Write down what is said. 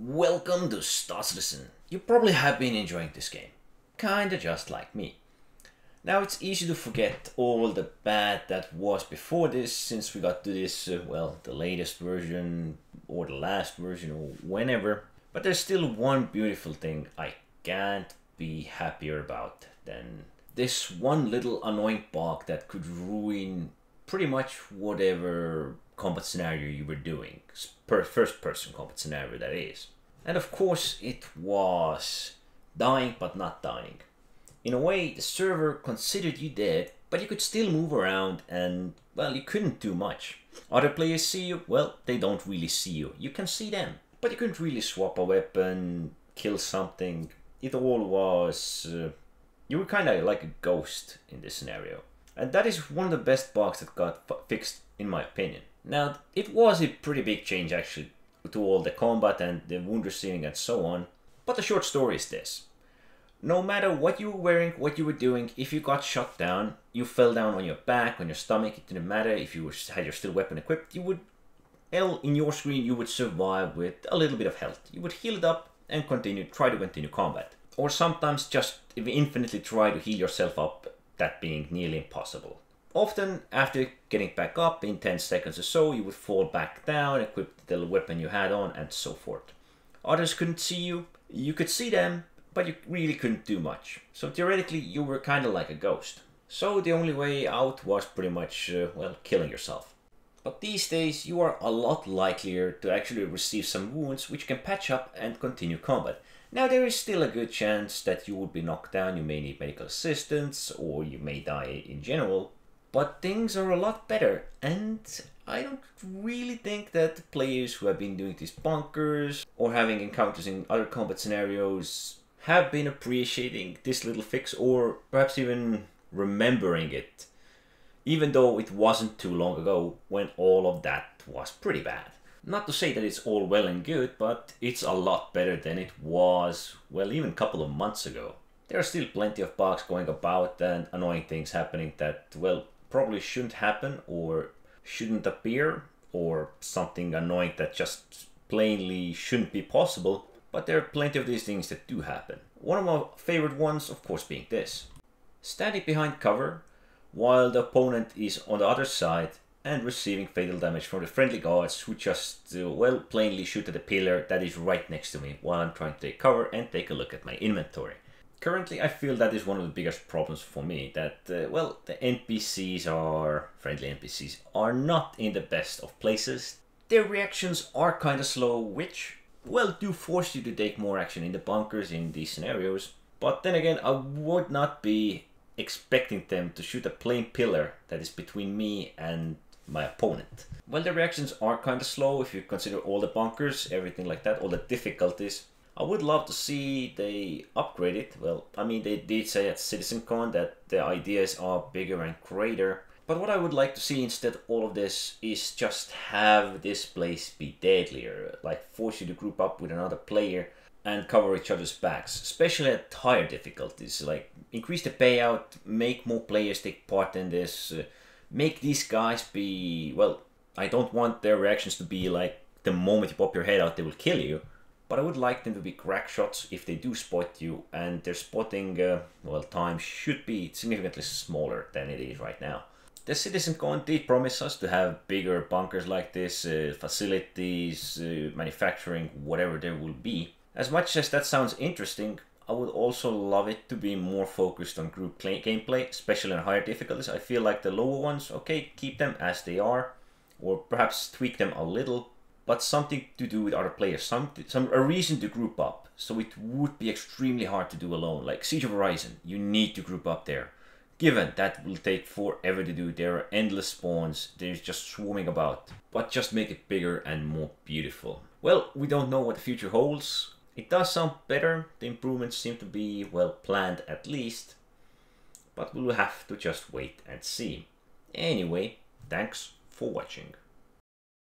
Welcome to Statsrisen. You probably have been enjoying this game, kinda just like me. Now it's easy to forget all the bad that was before this, since we got to this, the latest version, or the last version, or whenever. But there's still one beautiful thing I can't be happier about than this one little annoying bug that could ruin pretty much whatever combat scenario you were doing. First person combat scenario, that is. And of course it was dying but not dying. In a way, the server considered you dead, but you could still move around and, well, you couldn't do much. Other players see you, well, they don't really see you. You can see them, but you couldn't really swap a weapon, kill something. It all was... you were kinda like a ghost in this scenario. And that is one of the best bugs that got fixed, in my opinion. Now, it was a pretty big change actually to all the combat and the wound receiving and so on. But the short story is this. No matter what you were wearing, what you were doing, if you got shot down, you fell down on your back, on your stomach, it didn't matter. If you had your still weapon equipped, you would, in your screen, you would survive with a little bit of health. You would heal it up and try to continue combat. Or sometimes just infinitely try to heal yourself up, that being nearly impossible. Often, after getting back up in 10 seconds or so, you would fall back down, equip the weapon you had on, and so forth. Others couldn't see you. You could see them, but you really couldn't do much. So theoretically, you were kind of like a ghost. So the only way out was pretty much, killing yourself. But these days, you are a lot likelier to actually receive some wounds, which you can patch up and continue combat. Now, there is still a good chance that you will be knocked down, you may need medical assistance, or you may die in general. But things are a lot better, and I don't really think that players who have been doing these bunkers or having encounters in other combat scenarios have been appreciating this little fix, or perhaps even remembering it, even though it wasn't too long ago when all of that was pretty bad. Not to say that it's all well and good, but it's a lot better than it was, well, even a couple of months ago. There are still plenty of bugs going about and annoying things happening that, well, probably shouldn't happen or shouldn't appear, or something annoying that just plainly shouldn't be possible, but there are plenty of these things that do happen. One of my favorite ones, of course, being this. Standing behind cover while the opponent is on the other side and receiving fatal damage from the friendly guards who just, plainly shoot at the pillar that is right next to me while I'm trying to take cover and take a look at my inventory. Currently, I feel that is one of the biggest problems for me, that, the NPCs friendly NPCs, are not in the best of places. Their reactions are kinda slow, which, do force you to take more action in the bunkers in these scenarios. But then again, I would not be expecting them to shoot a plain pillar that is between me and my opponent. Well, the reactions are kinda slow if you consider all the bunkers, everything like that, all the difficulties. I would love to see they upgrade it. Well, I mean, they did say at CitizenCon that the ideas are bigger and greater. But what I would like to see instead of all of this is just have this place be deadlier. Like force you to group up with another player and cover each other's backs. Especially at higher difficulties. Like increase the payout, make more players take part in this. Make these guys be, I don't want their reactions to be like the moment you pop your head out they will kill you. But I would like them to be crack shots if they do spot you, and their spotting time should be significantly smaller than it is right now. The CitizenCon did promise us to have bigger bunkers like this, facilities, manufacturing, whatever there will be. As much as that sounds interesting, I would also love it to be more focused on group gameplay, especially on higher difficulties. I feel like the lower ones, okay, keep them as they are, or perhaps tweak them a little. But something to do with other players, a reason to group up. So it would be extremely hard to do alone. Like Siege of Horizon, you need to group up there. Given that will take forever to do, there are endless spawns, they're just swarming about. But just make it bigger and more beautiful. Well, we don't know what the future holds. It does sound better, the improvements seem to be well planned at least. But we'll have to just wait and see. Anyway, thanks for watching.